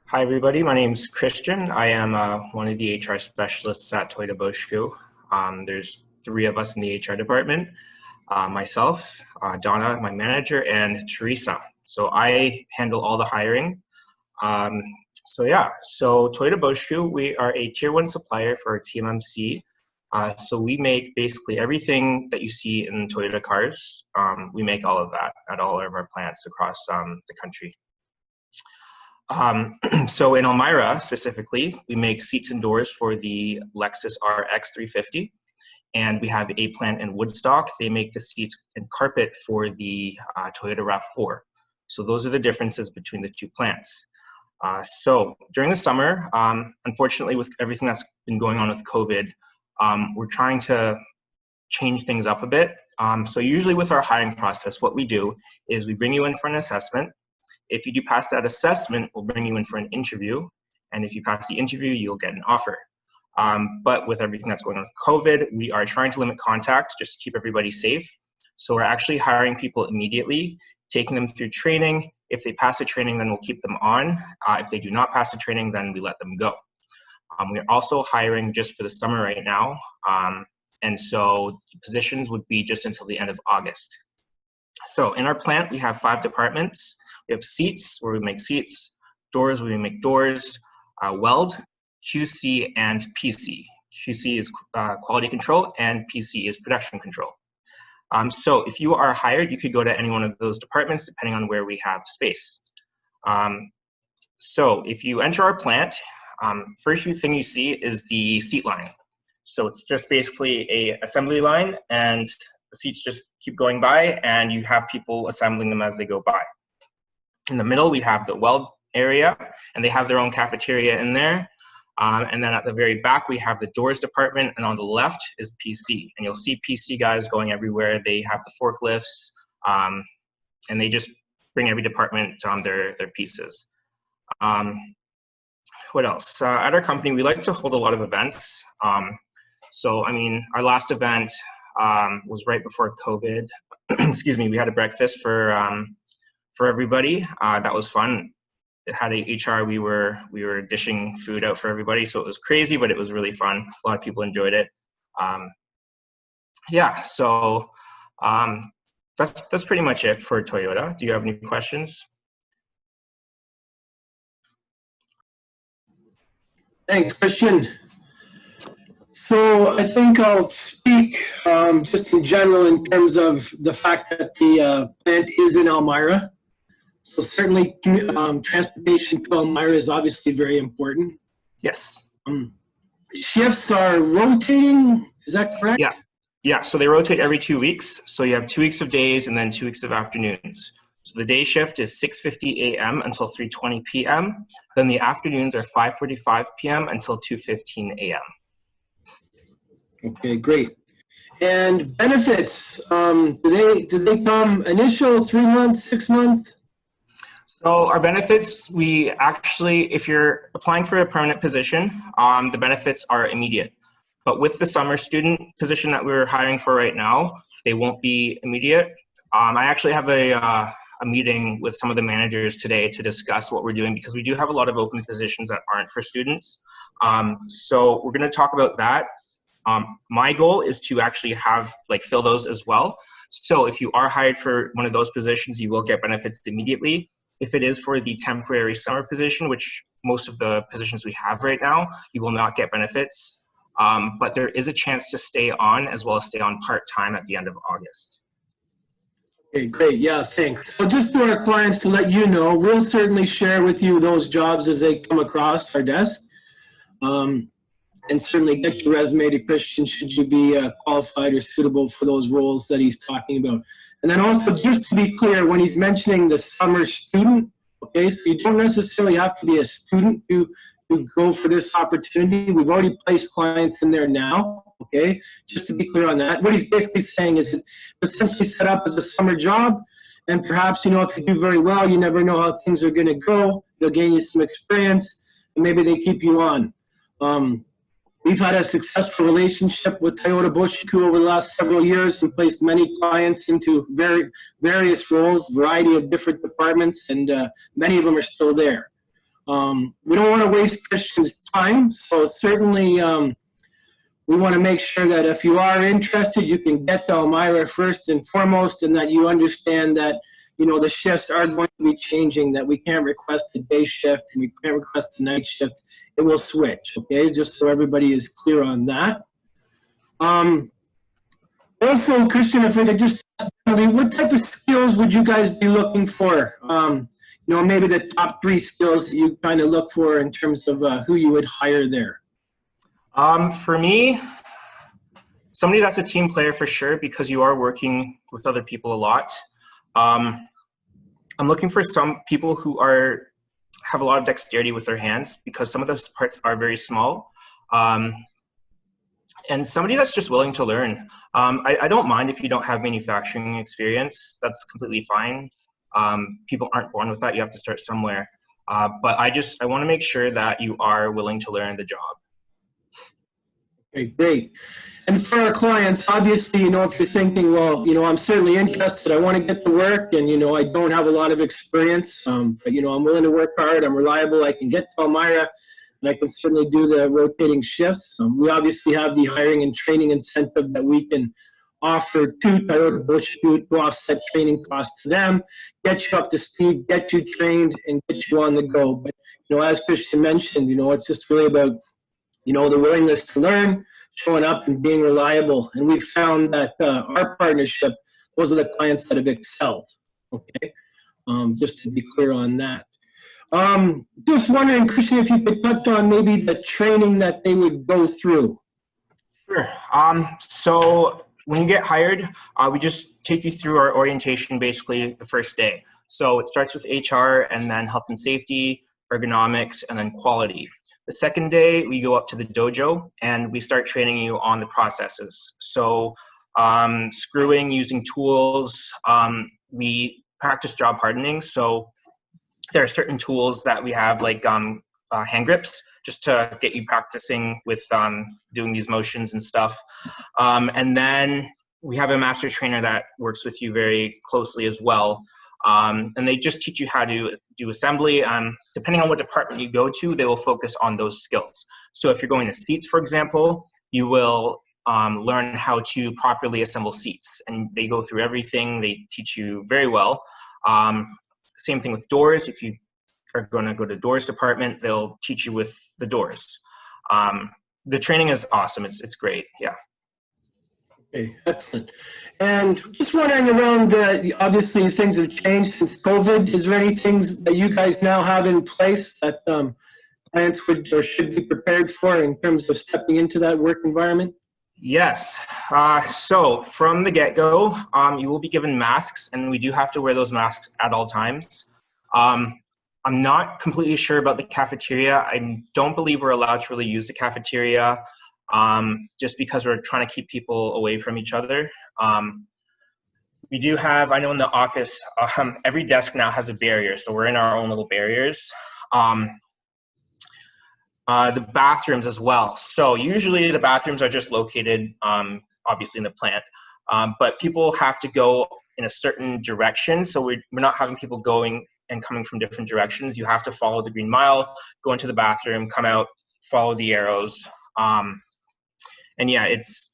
Hi, everybody. My name is Kristian. I am one of the HR specialists at Toyota Boshoku. There's three of us in the HR department, myself, Donna, my manager, and Teresa. So I handle all the hiring. So Toyota Boshoku, we are a tier 1 supplier for TMMC. So we make basically everything that you see in Toyota cars. We make all of that at all of our plants across the country. So in Elmira specifically, we make seats and doors for the Lexus RX 350, and we have a plant in Woodstock. They make the seats and carpet for the Toyota RAV4. So those are the differences between the two plants. So during the summer, unfortunately, with everything that's been going on with COVID, we're trying to change things up a bit. So usually with our hiring process, what we do is we bring you in for an assessment. If you do pass that assessment, we'll bring you in for an interview. And if you pass the interview, you'll get an offer. But with everything that's going on with COVID, we are trying to limit contact just to keep everybody safe. So we're actually hiring people immediately, taking them through training. If they pass the training, then we'll keep them on. If they do not pass the training, then we let them go. We're also hiring just for the summer right now. And so the positions would be just until the end of August. So in our plant, we have 5 departments. We have seats, where we make seats, doors, where we make doors, weld, QC, and PC. QC is quality control, and PC is production control. So if you are hired, you could go to any one of those departments, depending on where we have space. So if you enter our plant, first thing you see is the seat line. So it's just basically a assembly line, and the seats just keep going by, and you have people assembling them as they go by. In the middle, we have the weld area, and they have their own cafeteria in there. And then at the very back, we have the doors department, and on the left is PC. And you'll see PC guys going everywhere. They have the forklifts, and they just bring every department on their pieces. What else? At our company, we like to hold a lot of events. So, I mean, our last event was right before COVID. Excuse me, we had a breakfast for everybody. That was fun. It had a HR. We were dishing food out for everybody, so it was crazy, but it was really fun. A lot of people enjoyed it. So that's pretty much it for Toyota. Do you have any questions? Thanks, Kristian. So I think I'll speak just in general in terms of the fact that the plant is in Elmira. So certainly transportation to Elmira is obviously very important. Yes. Shifts are rotating, is that correct? Yeah, so they rotate every 2 weeks. So you have 2 weeks of days and then 2 weeks of afternoons. So the day shift is 6:50 a.m. until 3:20 p.m. Then the afternoons are 5:45 p.m. until 2:15 a.m. Okay, great. And benefits, do they come initial, 3 months, 6 months? So our benefits, we actually, if you're applying for a permanent position, the benefits are immediate. But with the summer student position that we're hiring for right now, they won't be immediate. I actually have a meeting with some of the managers today to discuss what we're doing, because we do have a lot of open positions that aren't for students. So we're going to talk about that. My goal is to actually fill those as well. So if you are hired for one of those positions, you will get benefits immediately. If it is for the temporary summer position, which most of the positions we have right now, you will not get benefits. But there is a chance to stay on, as well as stay on part-time at the end of August. Okay, great. Yeah, thanks. So just to our clients, to let you know, we'll certainly share with you those jobs as they come across our desk. And certainly get your resume to Kristian should you be qualified or suitable for those roles that he's talking about. And then also, just to be clear, when he's mentioning the summer student, okay, so you don't necessarily have to be a student to go for this opportunity. We've already placed clients in there now, okay, just to be clear on that. What he's basically saying is it's essentially set up as a summer job, and perhaps, you know, if you do very well, you never know how things are going to go. They'll gain you some experience, and maybe they keep you on. We've had a successful relationship with Toyota Boshoku over the last several years and placed many clients into various roles, variety of different departments, and many of them are still there. We don't want to waste Kristian's time, so certainly we want to make sure that if you are interested, you can get to Elmira first and foremost, and that you understand that, you know, the shifts are going to be changing, that we can't request a day shift and we can't request a night shift. It will switch, okay, just so everybody is clear on that. Also, Kristian, if I could just ask, what type of skills would you guys be looking for? You know, maybe the top 3 skills that you kind of look for in terms of who you would hire there. For me, somebody that's a team player for sure, because you are working with other people a lot. I'm looking for some people who have a lot of dexterity with their hands, because some of those parts are very small. And somebody that's just willing to learn. I don't mind if you don't have manufacturing experience. That's completely fine. People aren't born with that. You have to start somewhere. But I want to make sure that you are willing to learn the job. Okay, great. And for our clients, obviously, you know, if you're thinking, well, you know, I'm certainly interested, I want to get to work, and, you know, I don't have a lot of experience, but, you know, I'm willing to work hard, I'm reliable, I can get to Elmira, and I can certainly do the rotating shifts. We obviously have the hiring and training incentive that we can offer to Toyota Boshoku to offset training costs to them, get you up to speed, get you trained, and get you on the go. But, you know, as Kristian mentioned, you know, it's just really about, you know, the willingness to learn, showing up and being reliable. And we found that our partnership, those are the clients that have excelled, okay? Just to be clear on that. Just wondering, Kristian, if you could touch on maybe the training that they would go through. Sure. So when you get hired, we just take you through our orientation basically the first day. So it starts with HR, and then health and safety, ergonomics, and then quality. The second day, we go up to the dojo, and we start training you on the processes. So screwing, using tools, we practice job hardening. So there are certain tools that we have, like hand grips, just to get you practicing with doing these motions and stuff. And then we have a master trainer that works with you very closely as well. And they just teach you how to do assembly. Depending on what department you go to, they will focus on those skills. So if you're going to seats, for example, you will learn how to properly assemble seats. And they go through everything. They teach you very well. Same thing with doors. If you are going to go to doors department, they'll teach you with the doors. The training is awesome. It's great. Yeah. Okay, excellent. And just wondering around, obviously things have changed since COVID. Is there any things that you guys now have in place that clients would or should be prepared for in terms of stepping into that work environment? Yes. So from the get-go, you will be given masks, and we do have to wear those masks at all times. I'm not completely sure about the cafeteria. I don't believe we're allowed to really use the cafeteria, just because we're trying to keep people away from each other. We do have, I know in the office, every desk now has a barrier, so we're in our own little barriers. The bathrooms as well. So usually the bathrooms are just located, obviously in the plant, but people have to go in a certain direction. So we're not having people going and coming from different directions. You have to follow the green mile, go into the bathroom, come out, follow the arrows. And yeah, it's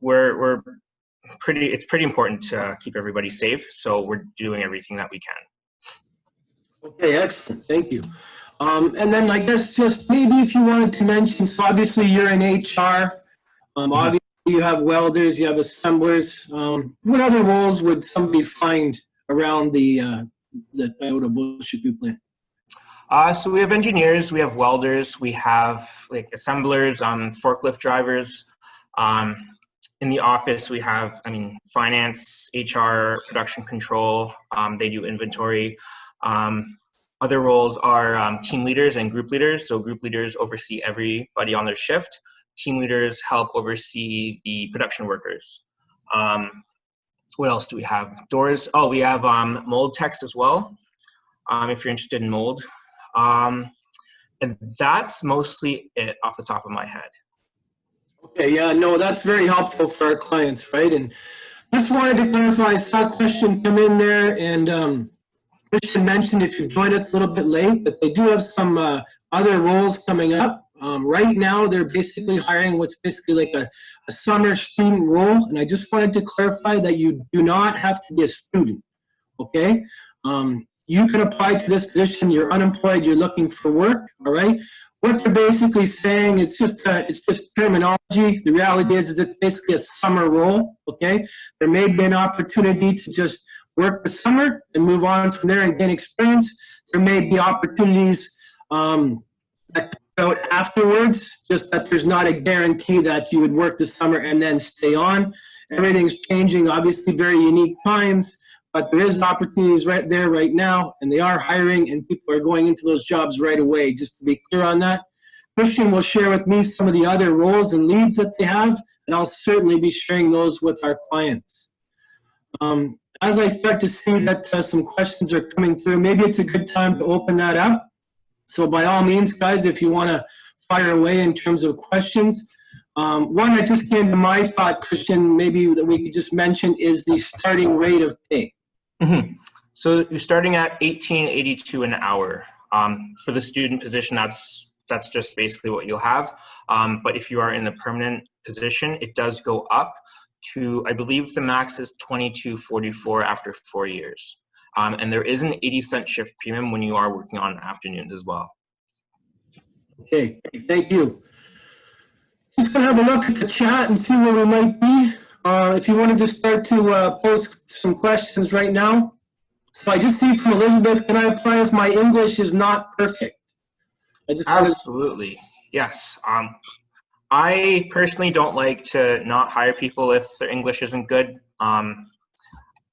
pretty important to keep everybody safe. So we're doing everything that we can. Okay, excellent. Thank you. And then I guess just maybe if you wanted to mention, so obviously you're in HR, obviously you have welders, you have assemblers. What other roles would somebody find around the Toyota Boshoku plant? So we have engineers, we have welders, we have like assemblers, forklift drivers. In the office, we have, finance, HR, production control. They do inventory. Other roles are team leaders and group leaders. So group leaders oversee everybody on their shift. Team leaders help oversee the production workers. What else do we have? Doors. Oh, we have mold techs as well, if you're interested in mold. And that's mostly it off the top of my head. Okay, yeah, no, that's very helpful for our clients, right? And just wanted to clarify, I saw a question come in there, and Kristian mentioned if you joined us a little bit late, but they do have some other roles coming up. Right now, they're basically hiring what's basically like a summer student role. And I just wanted to clarify that you do not have to be a student, okay? You can apply to this position. You're unemployed. You're looking for work, all right? What they're basically saying, it's just terminology. The reality is it's basically a summer role, okay? There may be an opportunity to just work the summer and move on from there and gain experience. There may be opportunities that come out afterwards, just that there's not a guarantee that you would work the summer and then stay on. Everything's changing, obviously very unique times, but there is opportunities right there right now, and they are hiring, and people are going into those jobs right away, just to be clear on that. Kristian will share with me some of the other roles and leads that they have, and I'll certainly be sharing those with our clients. As I start to see that some questions are coming through, maybe it's a good time to open that up. So by all means, guys, if you want to fire away in terms of questions. One that just came to my thought, Kristian, maybe that we could just mention is the starting rate of pay. Mm-hmm. So you're starting at $18.82 an hour. For the student position, that's just basically what you'll have. But if you are in the permanent position, it does go up to, I believe the max is $22.44 after 4 years. And there is an 80-cent shift premium when you are working on afternoons as well. Okay, thank you. Just gonna have a look at the chat and see where we might be. If you wanted to start to post some questions right now. So I just see from Elizabeth, can I apply if my English is not perfect? Absolutely, yes. I personally don't like to not hire people if their English isn't good.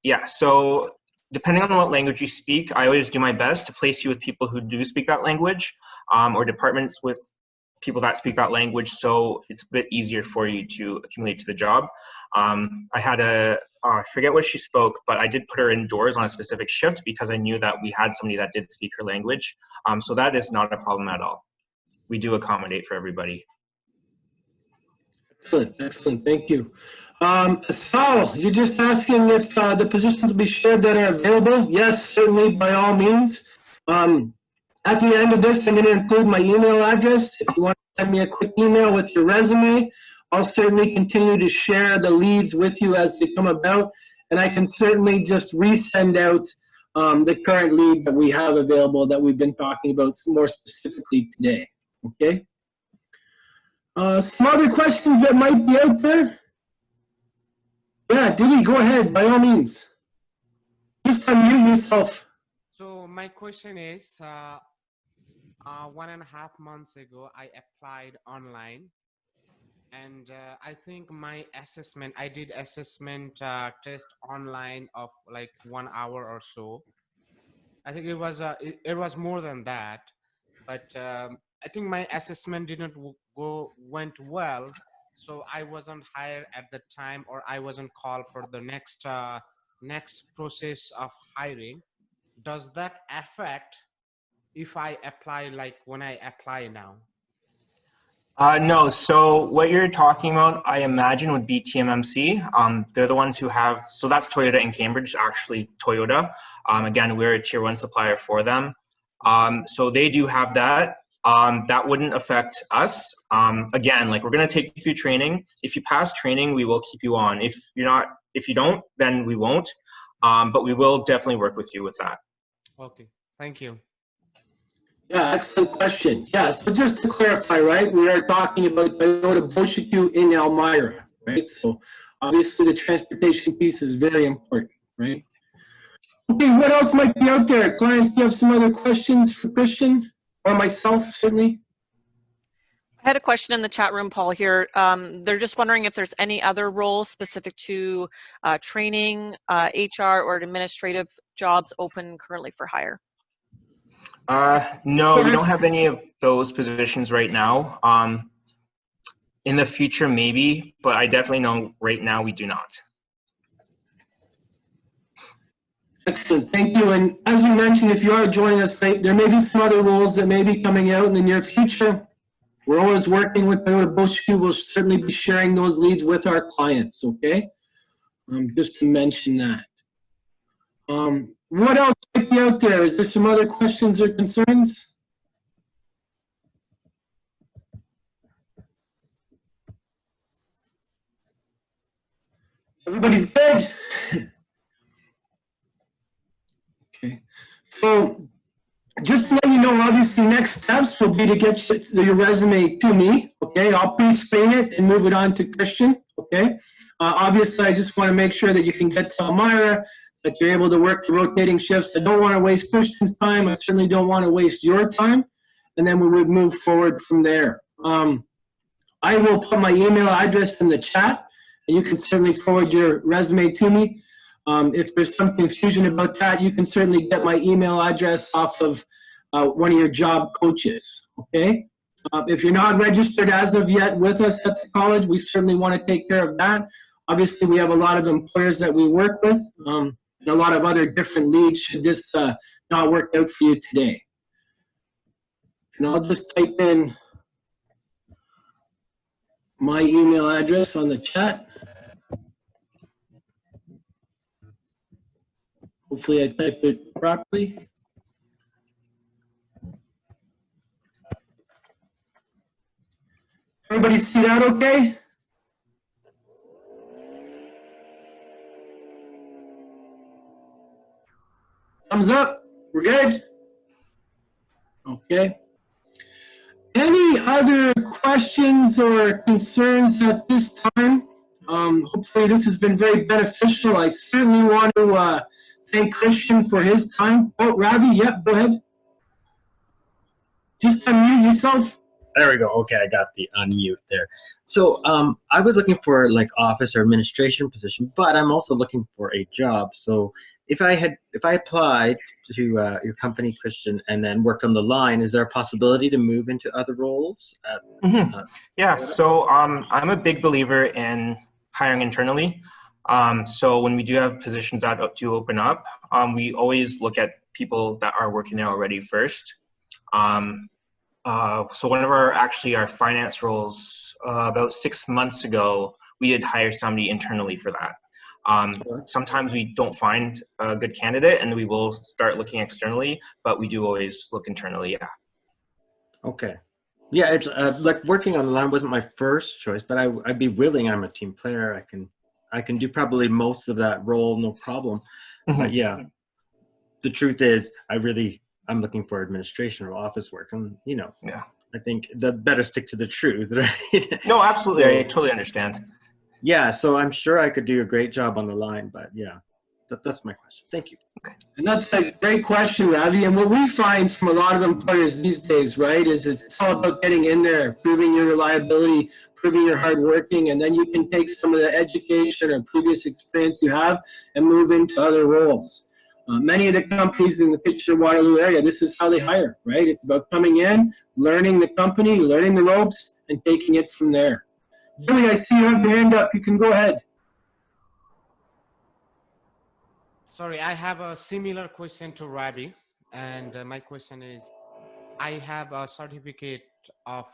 Yeah, so depending on what language you speak, I always do my best to place you with people who do speak that language, or departments with people that speak that language, so it's a bit easier for you to accumulate to the job. I had I forget what she spoke, but I did put her indoors on a specific shift because I knew that we had somebody that did speak her language. So that is not a problem at all. We do accommodate for everybody. Excellent, excellent, thank you. Sal, you're just asking if the positions will be shared that are available. Yes, certainly, by all means. At the end of this, I'm going to include my email address. If you want to send me a quick email with your resume, I'll certainly continue to share the leads with you as they come about. And I can certainly just resend out the current lead that we have available that we've been talking about more specifically today. Okay? Some other questions that might be out there? Yeah, Diddy, go ahead, by all means. Just unmute yourself. So my question is, 1.5 months ago, I applied online, and I think my assessment, I did assessment test online of like 1 hour or so. I think it was more than that, but I think my assessment didn't went well, so I wasn't hired at the time, or I wasn't called for the next process of hiring. Does that affect if I apply, like when I apply now? No, so what you're talking about, I imagine, would be TMMC. They're the ones who have, so that's Toyota in Cambridge, actually Toyota. Again, we're a tier 1 supplier for them. So they do have that. That wouldn't affect us. Again, like, we're going to take you through training. If you pass training, we will keep you on. If you don't, then we won't. But we will definitely work with you with that. Okay, thank you. Yeah, excellent question. Yeah, so just to clarify, right, we are talking about Toyota Boshoku in Elmira, right? So obviously the transportation piece is very important, right? Okay, what else might be out there? Clients, do you have some other questions for Kristian or myself, certainly? I had a question in the chat room, Paul, here. They're just wondering if there's any other roles specific to training, HR, or administrative jobs open currently for hire. No, we don't have any of those positions right now. In the future, maybe, but I definitely know right now we do not. Excellent, thank you. And as we mentioned, if you are joining us late, there may be some other roles that may be coming out in the near future. We're always working with Toyota Boshoku. We'll certainly be sharing those leads with our clients, okay? Just to mention that. What else might be out there? Is there some other questions or concerns? Everybody's good? Okay. So just to let you know, obviously next steps will be to get your resume to me. Okay. I'll pre-screen it and move it on to Kristian. Okay. Obviously, I just want to make sure that you can get to Elmira, that you're able to work the rotating shifts. I don't want to waste Kristian's time. I certainly don't want to waste your time. And then we would move forward from there. I will put my email address in the chat, and you can certainly forward your resume to me. If there's some confusion about that, you can certainly get my email address off of one of your job coaches, okay? If you're not registered as of yet with us at the college, we certainly want to take care of that. Obviously, we have a lot of employers that we work with, and a lot of other different leads should this not work out for you today. And I'll just type in my email address on the chat. Hopefully I typed it properly. Everybody see that okay? Thumbs up, we're good? Okay. Any other questions or concerns at this time? Hopefully this has been very beneficial. I certainly want to thank Kristian for his time. Oh, Ravi, yep, go ahead. Just unmute yourself. There we go. Okay, I got the unmute there. So I was looking for like office or administration position, but I'm also looking for a job. So if I applied to your company, Kristian, and then worked on the line, is there a possibility to move into other roles? Yeah, so I'm a big believer in hiring internally. So when we do have positions that do open up, we always look at people that are working there already first. So one of our finance roles, about 6 months ago, we did hire somebody internally for that. Sometimes we don't find a good candidate and we will start looking externally, but we do always look internally, yeah. Okay. Yeah, it's like working on the line wasn't my first choice, but I'd be willing. I'm a team player. I can do probably most of that role, no problem. Mm-hmm. But yeah, the truth is I'm looking for administration or office work. And, you know, yeah. I think the better stick to the truth, right? No, absolutely. I totally understand. Yeah, so I'm sure I could do a great job on the line, but yeah, that's my question. Thank you. Okay. And that's a great question, Ravi. And what we find from a lot of employers these days, right, is it's all about getting in there, proving your reliability, proving you're hardworking, and then you can take some of the education or previous experience you have and move into other roles. Many of the companies in the Kitchener-Waterloo area, this is how they hire, right? It's about coming in, learning the company, learning the ropes, and taking it from there. Julie, I see you have your hand up. You can go ahead. Sorry, I have a similar question to Ravi, and my question is, I have a certificate of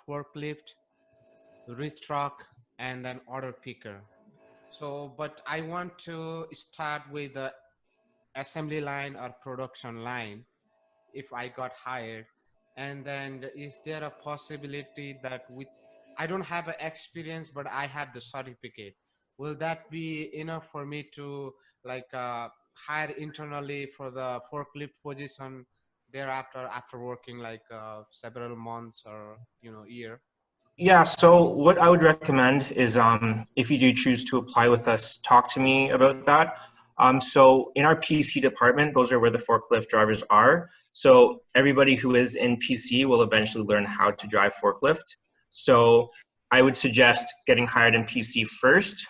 forklift, reach truck, and then order picker. So, but I want to start with the assembly line or production line if I got hired. And then is there a possibility that I don't have an experience, but I have the certificate. Will that be enough for me to like hire internally for the forklift position thereafter, after working like several months or, year? Yeah, so what I would recommend is if you do choose to apply with us, talk to me about that. So in our PC department, those are where the forklift drivers are. So everybody who is in PC will eventually learn how to drive forklift. So I would suggest getting hired in PC first,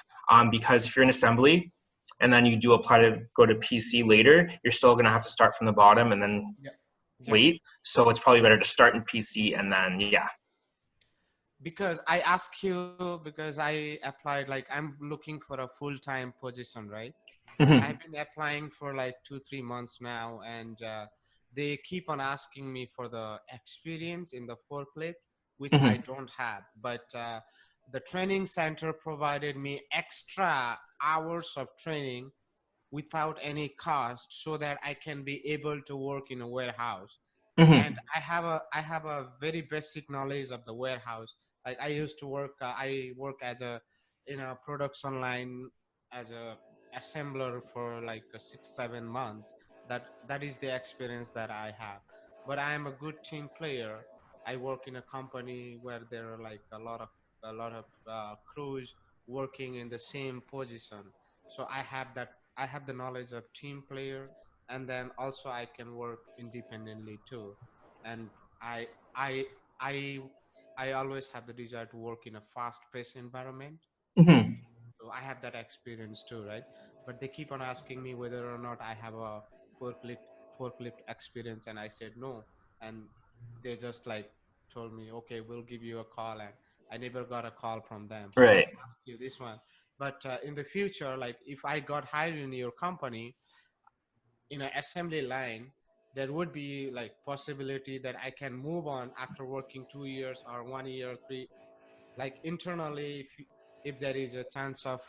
because if you're in assembly and then you do apply to go to PC later, you're still going to have to start from the bottom and then wait. So it's probably better to start in PC and then, yeah. Because I ask you, because I applied, like I'm looking for a full-time position, right? Mm-hmm. I've been applying for like 2-3 months now, and they keep on asking me for the experience in the forklift, which Mm-hmm. I don't have. But the training center provided me extra hours of training without any cost, so that I can be able to work in a warehouse. Mm-hmm. And I have a very basic knowledge of the warehouse. Like I used to work, I work in a production line as a assembler for like 6-7 months. That is the experience that I have. But I am a good team player. I work in a company where there are like a lot of crews working in the same position. So I have the knowledge of team player, and then also I can work independently too. And I I I I always have the desire to work in a fast-paced environment. Hmm. So I have that experience too, right? But they keep on asking me whether or not I have a forklift forklift experience, and I said no. And they just like told me, okay, we'll give you a call, and I never got a call from them. So I Right. asked you this one. But in the future, like if I got hired in your company in an assembly line, there would be like possibility that I can move on after working 2 years or 1 year, three, like internally, if there is a chance of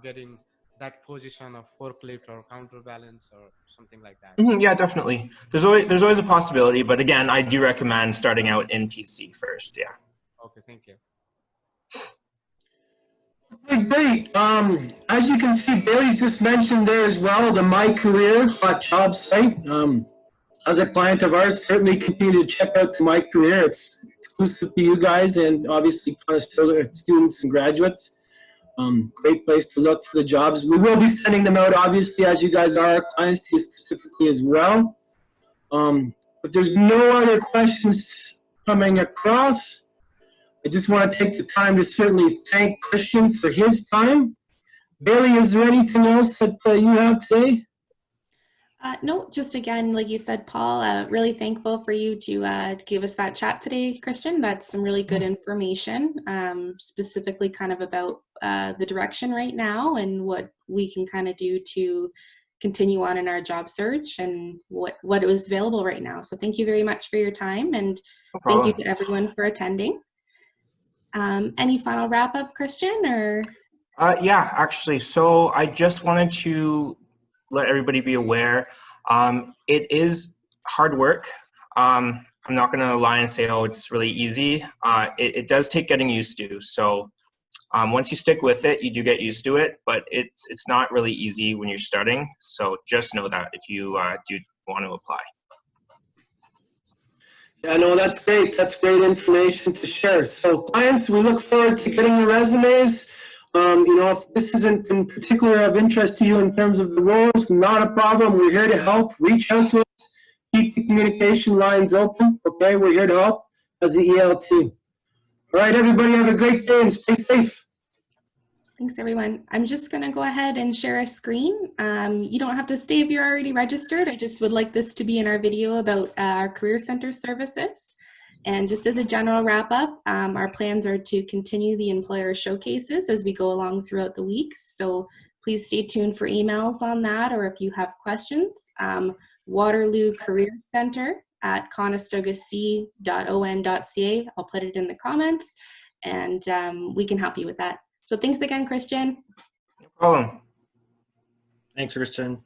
getting that position of forklift or counterbalance or something like that. Hmm. Yeah, definitely. There's always a possibility, but again, I do recommend starting out in PC first. Yeah. Okay, thank you. Okay, great. As you can see, Bailey's just mentioned there as well, the My Career hot job site. As a client of ours, certainly continue to check out the My Career. It's exclusive to you guys and obviously Conestoga students and graduates. Great place to look for the jobs. We will be sending them out, obviously, as you guys are our clients, to you specifically as well. If there's no other questions coming across, I just want to take the time to certainly thank Kristian for his time. Bailey, is there anything else that you have today? No, just again, like you said, Paul, really thankful for you to give us that chat today, Kristian. That's some really good information, specifically kind of about the direction right now and what we can kind of do to continue on in our job search and what is available right now. So thank you very much for your time, and No thank you problem. to everyone for attending. Any final wrap up, Kristian, or? Yeah, actually, so I just wanted to let everybody be aware. It is hard work. I'm not going to lie and say, oh, it's really easy. It does take getting used to. So once you stick with it, you do get used to it, but it's not really easy when you're starting. So just know that if you do want to apply. Yeah, no, that's great. That's great information to share. So clients, we look forward to getting your resumes. If this isn't in particular of interest to you in terms of the roles, not a problem. We're here to help. Reach out to us. Keep the communication lines open. Okay, we're here to help as the EL team. All right, everybody, have a great day and stay safe. Thanks, everyone. I'm just going to go ahead and share a screen. You don't have to stay if you're already registered. I just would like this to be in our video about our Career Center services. And just as a general wrap up, our plans are to continue the employer showcases as we go along throughout the week. So please stay tuned for emails on that, or if you have questions, Waterloo Career Center at conestogac.on.ca. I'll put it in the comments, and we can help you with that. So thanks again, Kristian. No problem. Thanks, Kristian.